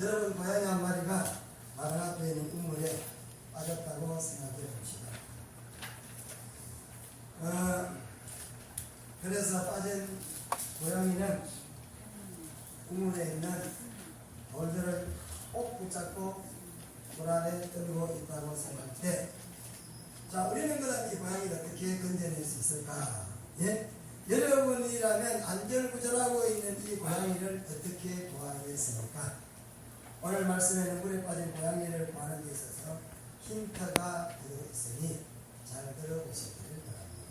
여러분 고양이 한 마리가 마당 앞에 있는 우물에 빠졌다고 생각해 봅시다. 그래서 빠진 고양이는 우물에 있는 돌들을 꼭 붙잡고 물 안에 떨고 있다고 생각할 때, 자, 우리는 그럼 이 고양이를 어떻게 건져낼 수 있을까? 예? 여러분이라면 안절부절하고 있는 이 고양이를 어떻게 구하겠습니까? 오늘 말씀에는 물에 빠진 고양이를 구하는 데 있어서 힌트가 들어있으니 잘 들어보시기를 바랍니다.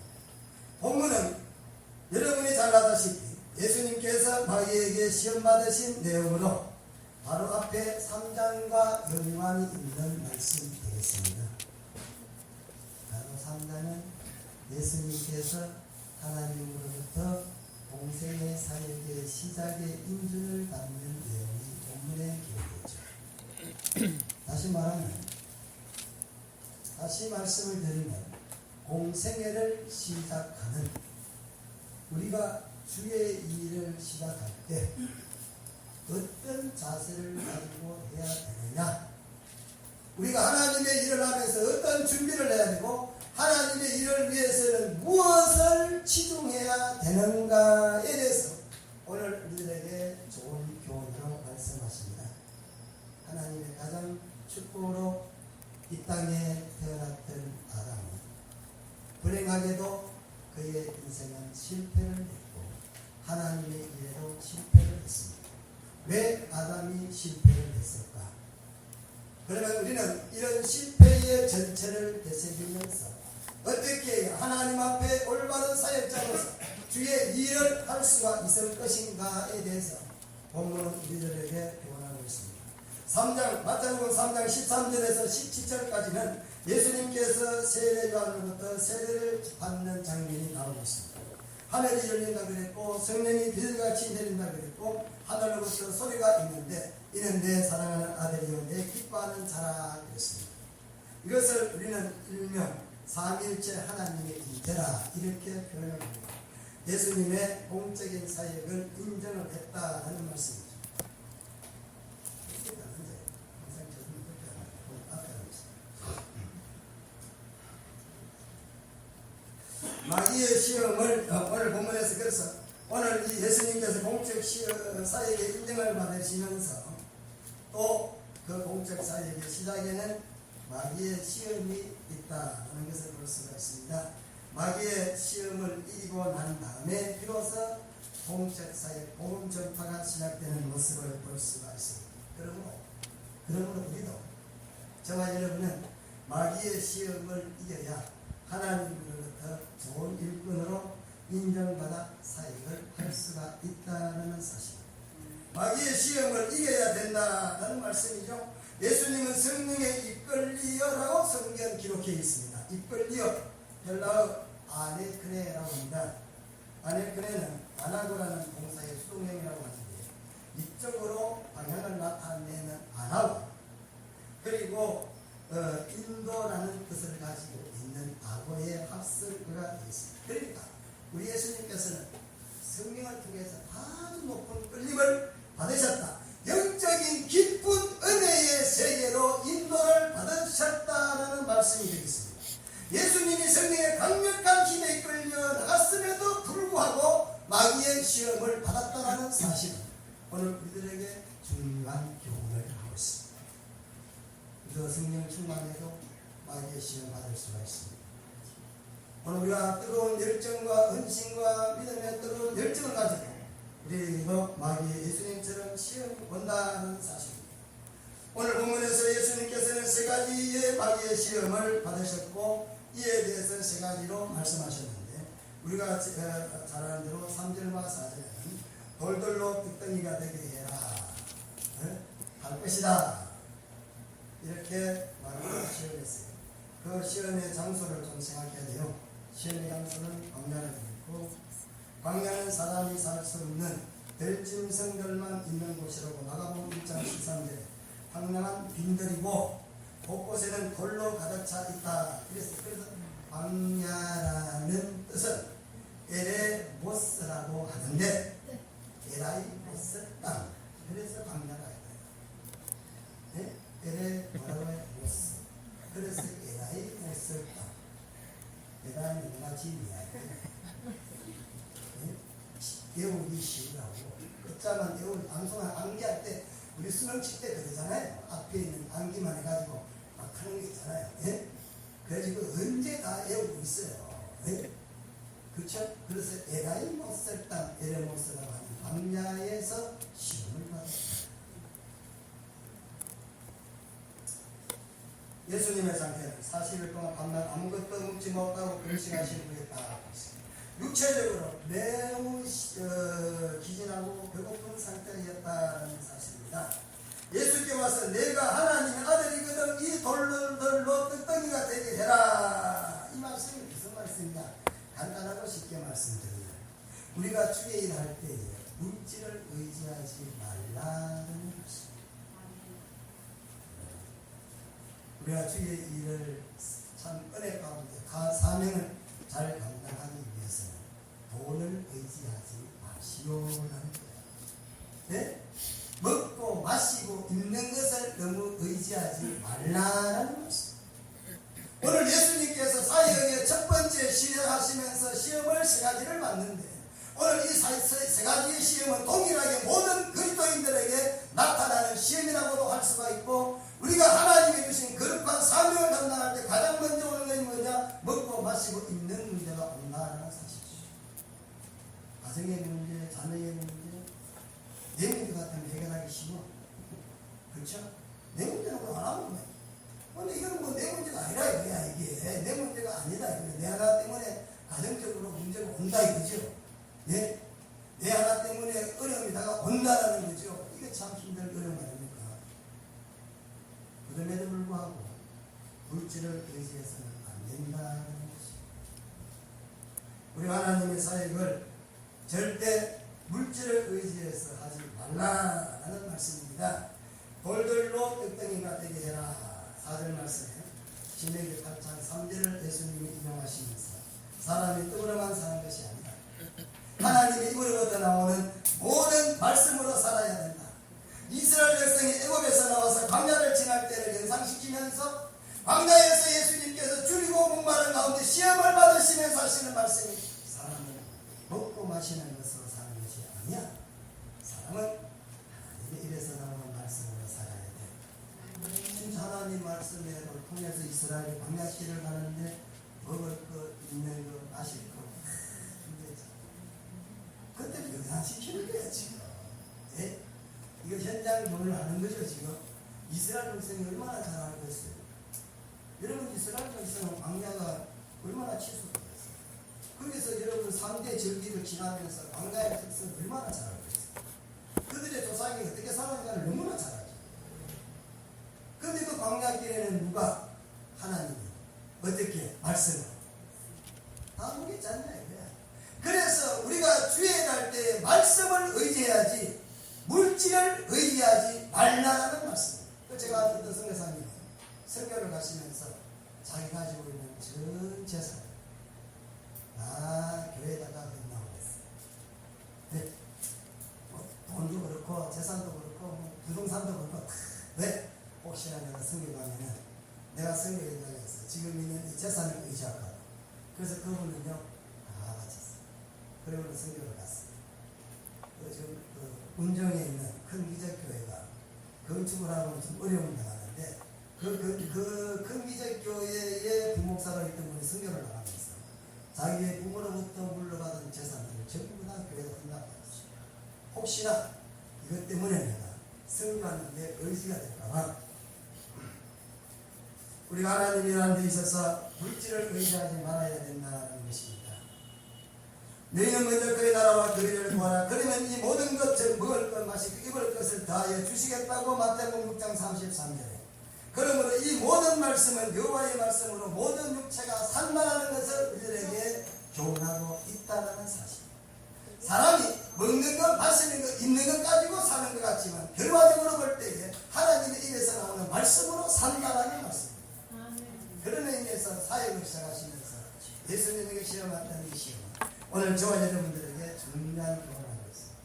본문은 여러분이 잘 아다시피 예수님께서 마귀에게 시험 받으신 내용으로 바로 앞에 3장과 연관이 있는 말씀이 되겠습니다. 바로 3장은 예수님께서 하나님으로부터 공생의 사역의 시작의 인준을 받는 내용이 본문에 기록되죠. 다시 말씀을 드리면 공생애를 시작하는, 우리가 주의 일을 시작할 때 어떤 자세를 가지고 해야 되느냐, 우리가 하나님의 일을 하면서 어떤 준비를 해야 되고 하나님의 일을 위해서는 무엇을 치중해야 되는가에 대해서 오늘 우리들에게 좋은 교훈으로 말씀하십니다. 하나님의 가장 축복으로 이 땅에 태어났던 아담은 불행하게도 그의 인생은 실패를 했고 하나님의 일에도 실패를 했습니다. 왜 아담이 실패를 했을까? 그러면 우리는 이런 실패의 전체를 되새기면서 어떻게 하나님 앞에 올바른 사역자로서 주의 일을 할 수가 있을 것인가에 대해서 본문은 우리들에게 교훈하고 있습니다. 3장, 마태복음 3장 13절에서 17절까지는 예수님께서 세례 요한으로부터 세례를 받는 장면이 나오고 있습니다. 하늘이 열린다 그랬고 성령이 비둘기같이 내린다 그랬고 하늘로부터 소리가 있는데 이는 내 사랑하는 아들이요 내 기뻐하는 자라 그랬습니다. 이것을 우리는 일명 삼위일체 하나님의 인재라 이렇게 표현을 합니다. 예수님의 공적인 사역을 인정을 했다는 말씀이죠. 마귀의 시험을 오늘 본문에서, 그래서 오늘 이 예수님께서 공적 사역의 인정을 받으시면서 또 그 공적 사역의 시작에는 마귀의 시험이 있다는 것을 볼 수가 있습니다. 마귀의 시험을 이기고 난 다음에 비로소 공적 사역, 복음 전파가 시작되는 모습을 볼 수가 있습니다. 그러므로 우리도, 저와 여러분은 마귀의 시험을 이겨야 하나님으로부터 좋은 일꾼으로 인정받아 사역을 할 수가 있다는 사실. 마귀의 시험을 이겨야 된다는 말씀이죠. 예수님은 성령에 이끌리어라고 성경 기록해 있습니다. 이끌리어, 헬라어 아네크네라고 합니다. 아네크네는 아나고라는 동사의 수동형이라고 하는데 이쪽으로 방향을 나타내는 아나고, 그리고 인도라는 뜻을 가지고 있는 아고의 합설어가 되겠습니다. 그러니까 우리 예수님께서는 성령을 통해서 아주 높은 끌림을 받으셨다. 영적인 기쁜 은혜의 세계로 인도를 받으셨다는 말씀이 되겠습니다. 예수님이 성령의 강력한 힘에 이끌려 나갔음에도 불구하고 마귀의 시험을 받았다는 사실은 오늘 우리들에게 중요한 교훈을 하고 있습니다. 우리가 성령 충만해도 마귀의 시험 받을 수가 있습니다. 오늘 우리가 뜨거운 열정과 헌신과 믿음의 뜨거운 열정을 가지고 우리도 마귀의 예수님처럼 시험 본다는 사실입니다. 오늘 본문에서 예수님께서는 세 가지의 마귀의 시험을 받으셨고 이에 대해서 세 가지로 말씀하셨는데, 우리가 잘 아는 대로 3절과 4절에는 돌돌로 뚝덩이가 되게 해라, 할 것이다, 이렇게 말을 시험했어요. 그 시험의 장소를 좀 생각해야 돼요. 시험의 장소는 광야를 있고, 광야는 사람이 살 수 없는 들짐승들만 있는 곳이라고 마가복음 1장 13절에 황량한 빈들이고 곳곳에는 돌로 가득 차 있다. 그래서 광야라는 뜻은 에레모스라고 하는데 에라이모스 땅, 그래서 광야가 있다. 쓸까? 대단히 내가 지이야. 외우기 쉬우라고. 끝자만 외우는 방송을 암기할 때 우리 수능 칠 때 그러잖아요. 앞에 있는 암기만 해가지고 막 하는 게 있잖아요. 예? 그래가지고 언제 다 외우고 있어요. 예? 그렇죠? 그래서 에라이 못 쓸다 에레모스라고 하는 광야에서 시험을 받았다. 예수님의 상태는 40일 동안 밤낮 아무것도 먹지 못하고 금식하신 후에 다 육체적으로 매우 기진하고 배고픈 상태였다는 사실입니다. 예수께 와서 내가 하나님의 아들이거든 이 돌들로 떡덩이가 되게 해라. 이 말씀이 무슨 말씀이냐? 간단하고 쉽게 말씀드립니다. 우리가 주의 일할 때에 물질을 의지하지 말라는 것입니다. 우리가 주의 일을 참 은혜 가운데 사명을 잘 감당하기 위해서는 돈을 의지하지 마시오라는 거예요. 네? 먹고 마시고 입는 것을 너무 의지하지 말라는 말씀. 오늘 예수님께서 사역의 첫 번째 시험하시면서 시험을 세 가지를 맞는데 오늘 이 세 가지의 시험은 동일하게 모든 그리스도인들에게 나타나는 시험이라고도 할 수가 있고 우리가 하나님이 주신 거룩한 사명을 감당할 때 가장 먼저 오는 것이 뭐냐? 먹고 마시고 입는 문제가 온다는 사실이죠. 가정의 문제, 자녀의 문제, 내 문제 같으면 해결하기 쉬워. 그렇죠? 내 문제는 뭐 안 하면 돼. 근데 이건 뭐 내 문제가 아니라 이거야. 이게 내 문제가 아니다. 내 하나 때문에 가정적으로 문제가 온다 이거죠. 예? 내 하나 때문에 어려움이 다가온다라는 거죠. 이게 참 힘든 어려움 아닙니까? 그럼에도 불구하고 물질을 의지해서는 안 된다는 것입니다. 우리 하나님의 사역을 절대 물질을 의지해서 하지 말라라는 말씀입니다. 돌들로 떡덩이가 되게 해라. 4절 말씀에 신명기 8장 3절을 예수님이 인용하시면서 사람이 떡으로만 사는 것이 아니다. 하나님의 입으로부터 나오는 모든 말씀으로 살아야 된다. 이스라엘 백성이 애굽에서 나와서 광야를 지날 때를 연상시키면서 광야에서 예수님께서 줄이고 목마른 가운데 시험을 받으시면서 하시는 말씀이 사람은 먹고 마시는 것으로 사는 것이 아니야. 사람은 하나님의 입에서 나오는 말씀으로 살아야 돼. 진짜 하나님 말씀을 통해서 이스라엘이 광야길을 가는데 먹을 것, 입는 것, 마실 것 그때 연상시키는 거야 지금. 예? 이거 현장 논을 하는 거죠 지금. 이스라엘 백성이 얼마나 잘 알고 있어요. 여러분 이스라엘 백성은 광야가 얼마나 치솟았어요. 거기서 여러분 3대 절기를 지나면서 광야의 특성을 얼마나 잘 알고 있어요. 그들의 조상이 어떻게 살아가는지를 너무나 잘 알죠. 그런데 그 광야길에는 누가? 하나님이 어떻게? 말씀을 다 보겠지 않냐 이거야. 그래서 우리가 주에 갈 때 말씀을 의지해야지 물질을 의지하지 말라는 말씀입니다. 제가 어떤 선교사님이 선교를 가시면서 자기 가지고 있는 전 재산 다 교회에다가 넣는다고 했어요. 네. 뭐 돈도 그렇고 재산도 그렇고 뭐 부동산도 그렇고 왜? 혹시나 내가 선교 가면은 내가 선교에 다녀서 지금 있는 이 재산을 의지할까. 그래서 그분은요 다 바쳤어요. 그리고 선교를 갔어요. 지금 운정에 있는 큰 기적교회가 건축을 하고는 좀 어려움을 당하는데 그 큰 기적교회의 부목사로 있던 분이 선교를 나가면서 자기의 부모로부터 물러받은 재산들을 전부 다 교회에 헌납했어요. 혹시나 이것 때문에 내가 선교하는 데 의지가 될까봐 우리가 하나님이라는 데 있어서 물질을 의지하지 말아야 된다는 것입니다. 너희는 먼저 그의 나라와 그의를 구하라. 그러면 이 모든 것, 즉 먹을 것, 마실 것, 입을 것을 다하여 주시겠다고 마태복음 6장 33절에. 그러므로 이 모든 말씀은 여호와의 말씀으로 모든 육체가 산만하는 것을 우리들에게 교훈하고 있다는 사실. 사람이 먹는 것, 마시는 것, 입는 것 가지고 사는 것 같지만 결과적으로 볼 때에 하나님의 입에서 나오는 말씀으로 산다는 말씀입니다. 그런 의미에서 사역을 시작하시면서 예수님에게 시험했던 이 시험 오늘 저와 여러분들에게 중요한 교훈을 하고 있습니다.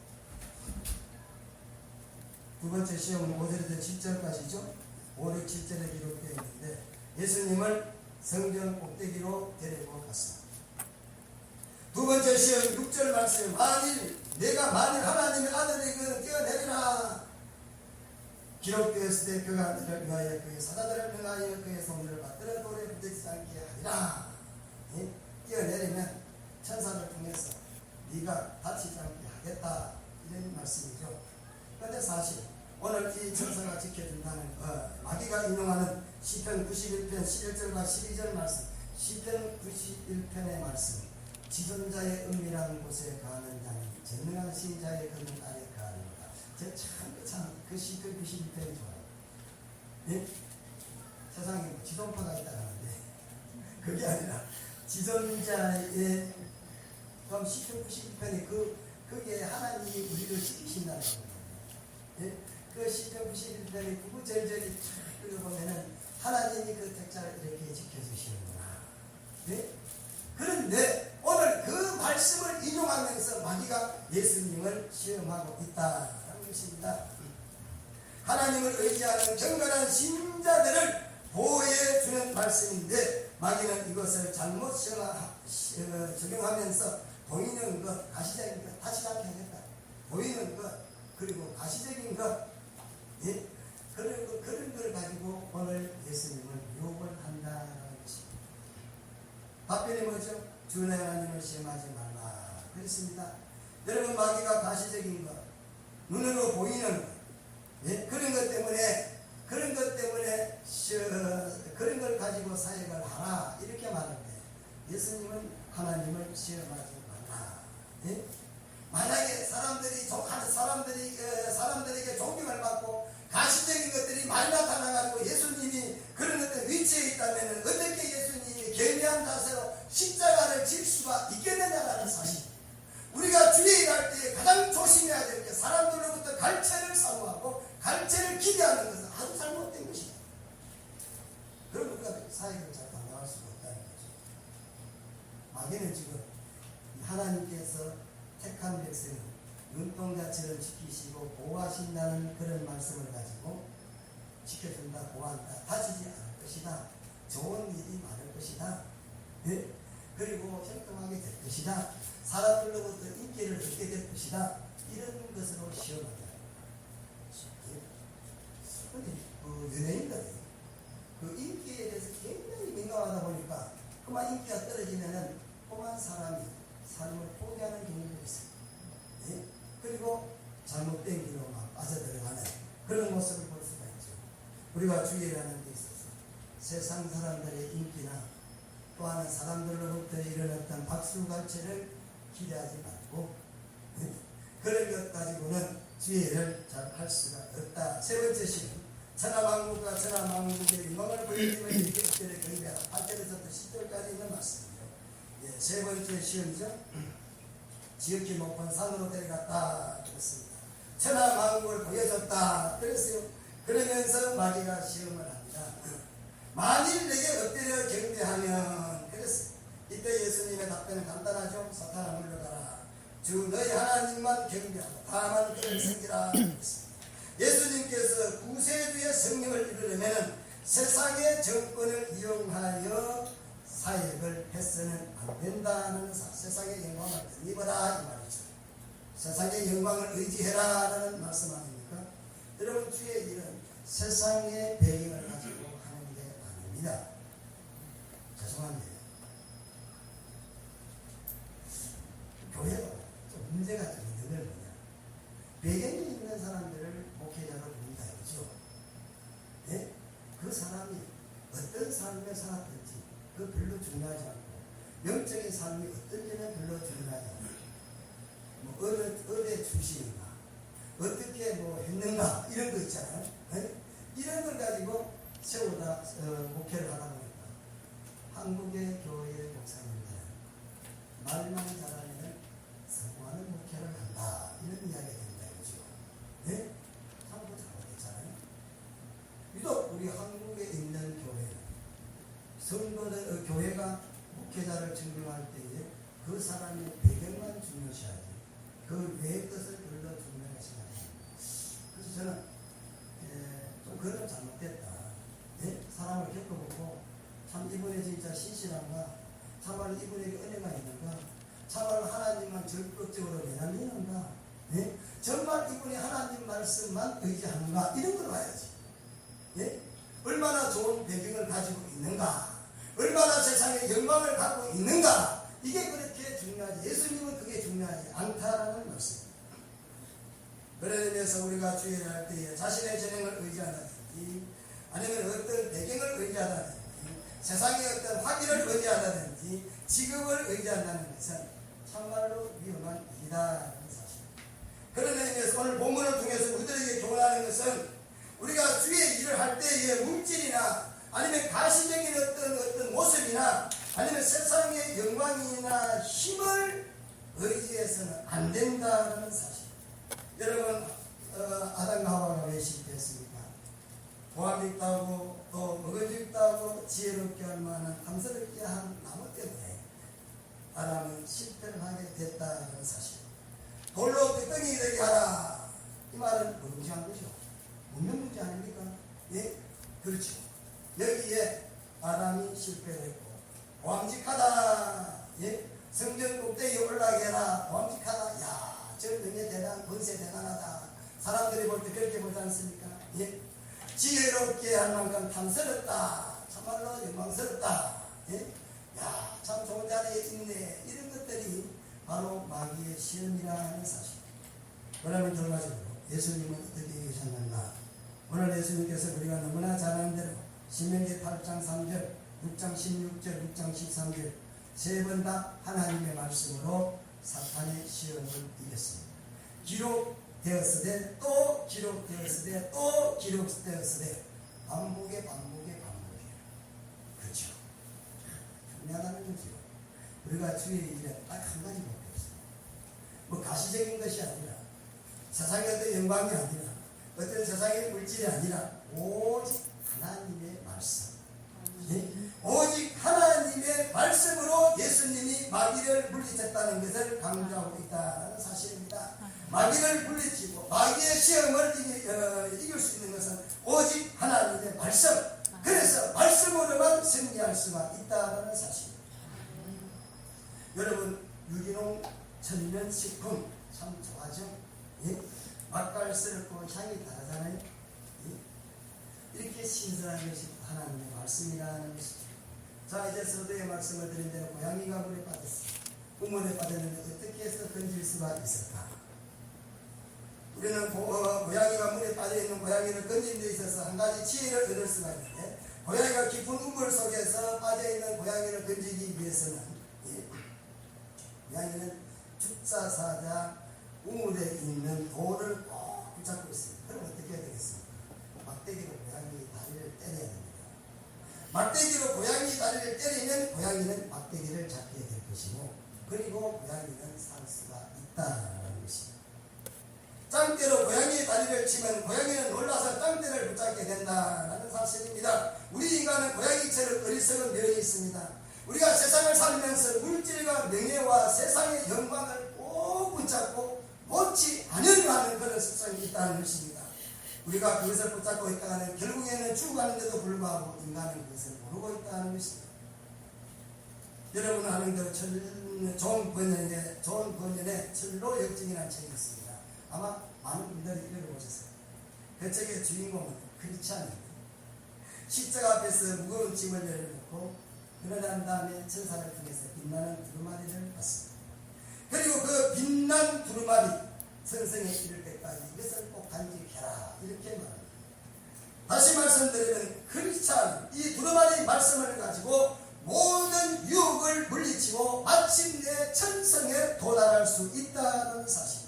두 번째 시험은 5절에서 7절까지죠. 5, 6, 7절에 기록되어 있는데 예수님을 성전 꼭대기로 데리고 갔습니다. 두 번째 시험 6절 말씀. 만일 하나님의 아들이거든 뛰어내리라. 기록되었을 때 그가 너를 위하여 그의 사자들을 위하여 그의 손을 받들어 돌에 부딪히지 않게 하리라. 뛰어내리면 천사를 통해서 네가 다치지 않게 하겠다, 이런 말씀이죠. 그런데 사실 오늘 이 천사가 지켜준다는 마귀가 인용하는 시편 91편 11절과 12절 말씀, 시편 91편의 말씀, 지존자의 은밀한 곳에 가는 자는 전능한 신자의 그늘 아래 가는다. 그 시편 91편이 좋아요. 예? 세상에 뭐 지존파가 있다는데 그게 아니라 지존자의, 그럼 시편 91편이 그게 하나님이 우리를 지키신다는 거예요. 예? 그 시편 91편이 구구절절히 쫙 읽어보면은 하나님이 그 택자를 이렇게 지켜주시는구나. 예? 그런데 오늘 그 말씀을 인용하면서 마귀가 예수님을 시험하고 있다는 것입니다. 하나님을 의지하는 정결한 신자들을 보호해주는 말씀인데 마귀는 이것을 잘못 적용하면서 보이는 것, 가시적인 것, 다시 않게 하겠다. 보이는 것, 그리고 가시적인 것, 예? 그런 걸 가지고 오늘 예수님을 유혹을 한다는 것입니다. 답변이 뭐죠? 주 내 하나님을 시험하지 말라 그랬습니다. 여러분, 마귀가 가시적인 것, 눈으로 보이는 것, 예? 그런 것 때문에 그런 걸 가지고 사역을 하라 이렇게 말하는데, 예수님은 하나님을 시험하지 말라. 예? 만약에 사람들에게 존경을 받고 가시적인 것들이 많이 나타나가지고 예수님이 그런 어떤 위치에 있다면 어떻게 예수님이 겸비한 자세로 십자가를 질 수가 있겠느냐라는 사실. 우리가 주의 일할 때 가장 조심해야 될 게 사람들로부터 갈채를 사모하고 갈채를 기대하는 것은 아주 잘못된 것이다. 그럼 우리가 사역을 잘 감당할 수가 없다는 거죠. 마귀는 지금 하나님께서 택한 백성을 눈동자처럼 지키시고 보호하신다는 그런 말씀을 가지고 지켜준다, 보호한다, 다치지 않을 것이다, 좋은 일이 많을 것이다, 네? 그리고 형통하게 될 것이다, 사람들로부터 인기를 얻게 될 것이다, 이런 것으로 시험한다. 그런데 연예인들이 그 인기에 대해서 굉장히 민감하다 보니까 그만 인기가 떨어지면은 그만 사람이 삶을 포기하는 경우도 있어요. 네? 그리고 잘못된 길로 막 빠져들어가는 그런 모습을 볼 수가 있죠. 우리가 주의하는 데 있어서 세상 사람들의 인기나 또한 사람들로부터 이런 어떤 박수갈채를 기대하지 말고, 네? 그런 것 가지고는 주의를 잘 할 수가 없다. 세 번째 시험, 천하만국과 천하만국의 영광을 보여주면 이렇게 엎드려 경배하라. 8절에서부터 10절까지 있는 말씀이죠. 예, 세 번째 시험이죠. 지극히 높은 산으로 데려갔다 그랬습니다. 천하만국을 보여줬다 그랬어요. 그러면서 마귀가 시험을 합니다. 만일 내게 엎드려 경배하면 그랬어요. 이때 예수님의 답변은 간단하죠. 사탄아 물러가라. 주 너희 하나님만 경배하고 다만 그를 섬기라 그랬습니다. 예수님께서 구세주의 성령을 이루려면 세상의 정권을 이용하여 사역을 해서는 안 된다는 세상의 영광을 덧입어라 이 말이죠. 세상의 영광을 의지해라라는 말씀 아닙니까? 여러분, 주의 일은 세상의 배경을 가지고 하는 게 아닙니다. 죄송한데 교회가 좀 문제가 좀 있는 건 뭐냐, 배경이 있는 사람들을 목회자로 부른다 이거죠. 예? 그 사람이 어떤 삶을 살았든지 그 별로 중요하지 않고, 영적인 삶이 어떤지는 별로 중요하지 않고, 뭐 어느 출신인가, 어떻게 뭐 했는가, 이런 거 있잖아요. 네? 이런 걸 가지고 세우다 목회를 하다 보니까 한국의 교회 목사님들은 말만 잘하면 성공하는 목회를 한다, 이런 이야기가 된다 이거죠. 네? 한국 잘못했잖아요. 유독 우리 한국에 있는 교회는 성도들, 교회가 목회자를 증명할 때에 그 사람의 배경만 중요시하지 그 외의 것을 별로 중요하지 않아요. 그래서 저는 좀 그런 잘못됐다. 네? 사람을 겪어보고 참 이분이 진짜 신실한가? 참말로 이분에게 은혜가 있는가? 참말로 하나님만 적극적으로 내담이는가? 예? 정말 이분이 하나님 말씀만 의지하는가? 이런 걸 봐야지. 예? 얼마나 좋은 배경을 가지고 있는가? 얼마나 세상에 영광을 갖고 있는가? 이게 그렇게 중요하지. 예수님은 그게 중요하지 않다라는 말씀입니다. 그런 의미에서 우리가 주의를 할 때에 자신의 재능을 의지하다든지 아니면 어떤 배경을 의지하다든지 세상의 어떤 확인을 의지하다든지 직업을 의지한다는 것은 참말로 위험한 일이다라는 사실. 그런 의미에서 오늘 본문을 통해서 우리들에게 교훈하는 것은 우리가 주의 일을 할 때의 물질이나 아니면 가시적인 어떤 모습이나 아니면 세상의 영광이나 힘을 의지해서는 안 된다는 사실. 여러분 아담과 하와가 왜 실패했습니까? 보암 있다고 또 먹어죽다고 지혜롭게 할 만한 탐스럽게 한 나무 때문에 아담은 실패를 하게 됐다는 사실. 돌로 떼덩이 되게 하라. 이 말은 무시한 거죠. 문명문제 아닙니까? 예? 그렇죠. 여기에 아담이 실패했고 보암직하다. 예? 성전 꼭대기에 올라가게 해라. 보암직하다. 야, 저 능력 대단, 권세 대단하다. 사람들이 볼 때 그렇게 보지 않습니까? 예? 지혜롭게 할 만큼 탐스럽다. 참말로 영광스럽다. 예? 야, 참 좋은 자리에 있네. 이런 것들이 바로 마귀의 시험이라는 사실. 그러면 결과적으로 예수님은 어떻게 계셨는가? 오늘 예수님께서 우리가 너무나 잘 아는 대로 신명기 8장 3절, 6장 16절, 6장 13절 세 번 다 하나님의 말씀으로 사탄의 시험을 이겼습니다. 기록되었으되 또 기록되었으되 또 기록되었으되 반복에 그렇죠. 중요하다는 거죠. 우리가 주의 일에 딱 한 가지밖에 없어요. 뭐 가시적인 것이 아니라 세상의 어떤 영광이 아니라 어떤 세상의 물질이 아니라 오직 하나님의 말씀. 예? 오직 하나님의 말씀으로 예수님이 마귀를 물리쳤다는 것을 강조하고 있다는 사실입니다. 마귀를 물리치고 마귀의 시험을 이길 수 있는 것은 오직 하나님의 말씀. 그래서 말씀으로만 승리할 수가 있다는 사실입니다. 여러분 유기농 천연식품 참 좋아하죠? 예? 맛깔스럽고 향이 다르잖아요. 예? 이렇게 신선한 것이 하나님의 말씀이라는 것이죠. 자, 이제 서두에 말씀을 드린 대로 고양이가 물에 빠졌습니다. 우물에 빠졌는데 어떻게 해서 건질 수가 있을까? 우리는 고양이가 물에 빠져있는 고양이를 건진 데 있어서 한 가지 지혜를 얻을 수가 있는데 고양이가 깊은 우물 속에서 빠져있는 고양이를 건지기 위해서는 고양이는 축사사자 우물에 있는 돌을 꼭 붙잡고 있습니다. 그럼 어떻게 해야 되겠습니까? 막대기로 고양이 다리를 때려야 됩니다. 막대기로 고양이 다리를 때리면 고양이는 막대기를 잡게 될 것이고 그리고 고양이는 살 수가 있다는 것입니다. 짱대로 고양이의 다리를 치면 고양이는 놀라서 짱대를 붙잡게 된다는 사실입니다. 우리 인간은 고양이처럼 어리석은 면이 있습니다. 우리가 세상을 살면서 물질과 명예와 세상의 영광을 꼭 붙잡고 놓지 않으려 하는 그런 습성이 있다는 것입니다. 우리가 그것을 붙잡고 있다가는 결국에는 죽어가는데도 불구하고 인간은 그것을 모르고 있다는 것입니다. 여러분 아는 대로 좋은 번연의 철로 역정이라는 책이 있습니다. 아마 많은 분들이 읽어보셨어요. 그 책의 주인공은 크리스찬입니다. 십자가 앞에서 무거운 짐을 내려놓고 그러난 다음에 천사를 통해서 빛나는 두루마리를 봤습니다. 그리고 그 빛난 두루마리 성성에 이를 때까지 이것을 꼭 간직해라 이렇게 말합니다. 다시 말씀드리면 크리스찬 이 두루마리 말씀을 가지고 모든 유혹을 물리치고 마침내 천성에 도달할 수 있다는 사실입니다.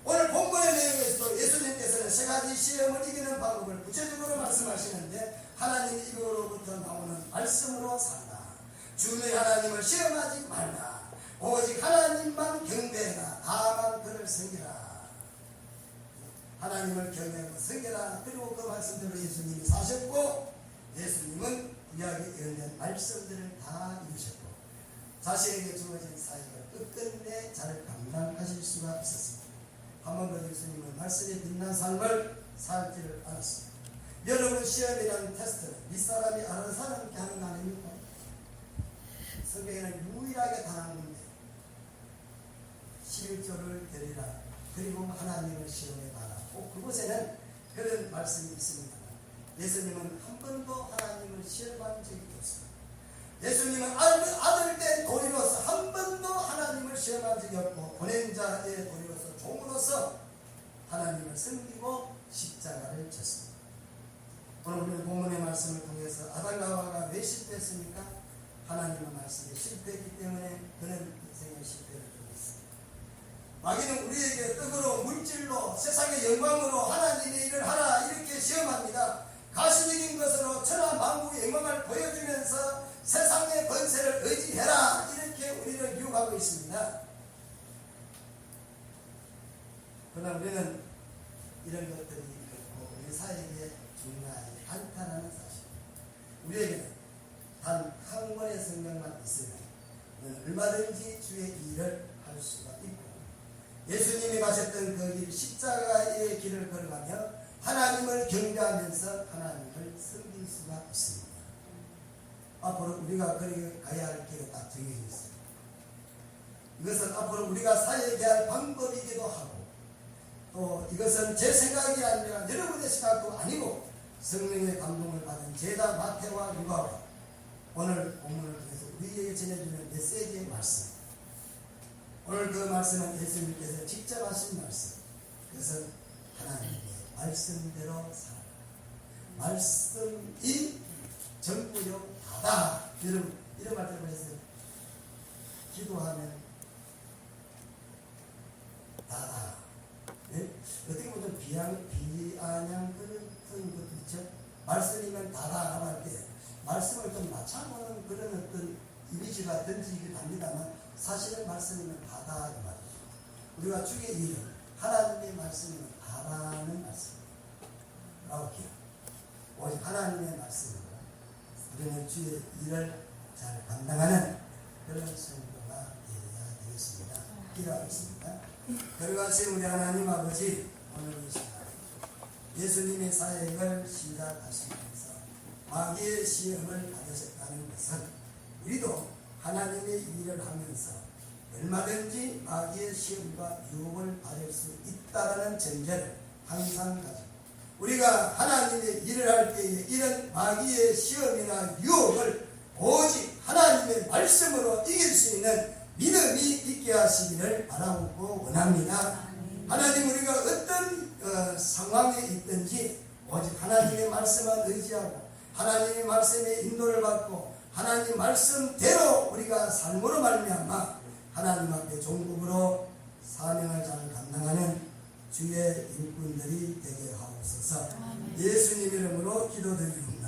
오늘 본문의 내용에서도 예수님께서는 세 가지 시험을 이기는 방법을 구체적으로 말씀하시는데 하나님 이거로부터 나오는 말씀으로 살라. 주의 하나님을 시험하지 말라. 오직 하나님만 경배해라. 다만 그를 섬기라. 하나님을 경외하고 섬기라. 그리고 그 말씀대로 예수님이 사셨고 예수님은 구약에 예언된 말씀들을 다 이루셨고 자신에게 주어진 사역을 끝끝내 잘 감당하실 수가 있었습니다. 한 번도 예수님은 말씀에 빛난 삶을 살지를 않았습니다. 여러분 시험이라는 테스트는 윗사람이 알아서 사람께 하는 거 아닙니까? 성경에는 유일하게 단한 건데 11조를 드리라 그리고 하나님을 시험해 봐라. 그곳에는 그런 말씀이 있습니다. 예수님은 한 번도 하나님을 시험한 적이 없습니다. 예수님은 아들 된 도리로서 한 번도 하나님을 시험한 적이 없고 보낸 자의 도리로서 종으로서 하나님을 섬기고 십자가를 졌습니다. 오늘 우리는 본문의 말씀을 통해서 아담과 하와가 왜 실패했습니까? 하나님의 말씀에 실패했기 때문에 그는 인생의 실패를 통했습니다. 마귀는 우리에게 떡으로 물질로 세상의 영광으로 하나님의 일을 하라 이렇게 시험합니다. 가시적인 것으로 천하 만국의 영광을 보여주면서 세상의 권세를 의지해라 이렇게 우리를 유혹하고 있습니다. 그러나 우리는 이런 것들이 결코 우리 사회에 중요하지 않다는 사실. 우리에게는 단 한 권의 성경만 있으면 얼마든지 주의 일을 할 수가 있고 예수님이 가셨던 그 길 십자가의 길을 걸어가며 하나님을 경배하면서 하나님을 섬길 수가 있습니다. 앞으로 우리가 걸어가야 할 길은 딱 정해져 있습니다. 이것은 앞으로 우리가 사역해야 할 방법이기도 하고 또 이것은 제 생각이 아니라 여러분의 생각도 아니고 성령의 감동을 받은 제자 마태와 누가가 오늘 본문을 통해서 우리에게 전해주는 메시지의 말씀. 오늘 그 말씀은 예수님께서 직접 하신 말씀. 그것은 하나님의 말씀대로 살아라. 말씀이 전부요 다다. 여러분 이런 말 들어보셨어요? 기도하면 다다. 네? 어떻게 보면 비아냥 그런 것도 있죠. 말씀이면 다다라고 할 때 말씀을 좀 맞춰보는 그런 어떤 이미지가 던지기도 합니다만 사실은 말씀이면 다다 이 말이죠. 우리가 주의 일은 하나님의 말씀이면 다라는 말씀이라고 해요. 오직 하나님의 말씀으로 우리는 주의 일을 잘 감당하는 그런 성도가 되어야 되겠습니다. 기도하겠습니다. 그러가신 우리 하나님 아버지 오늘 이 시간 예수님의 사역을 시작하시면서 마귀의 시험을 받으셨다는 것은 우리도 하나님의 일을 하면서 얼마든지 마귀의 시험과 유혹을 받을 수 있다라는 전제를 항상 가지고 우리가 하나님의 일을 할 때에 이런 마귀의 시험이나 유혹을 오직 하나님의 말씀으로 이길 수 있는 믿음이 있게 하시기를 바라고 원합니다. 하나님 우리가 어떤 상황에 있든지 오직 하나님의 말씀을 의지하고 하나님의 말씀의 인도를 받고 하나님 말씀대로 우리가 삶으로 말미암아 하나님 앞에 종국으로 사명을 잘 감당하는 주의 일꾼들이 되게 하옵소서. 예수님 이름으로 기도드립니다.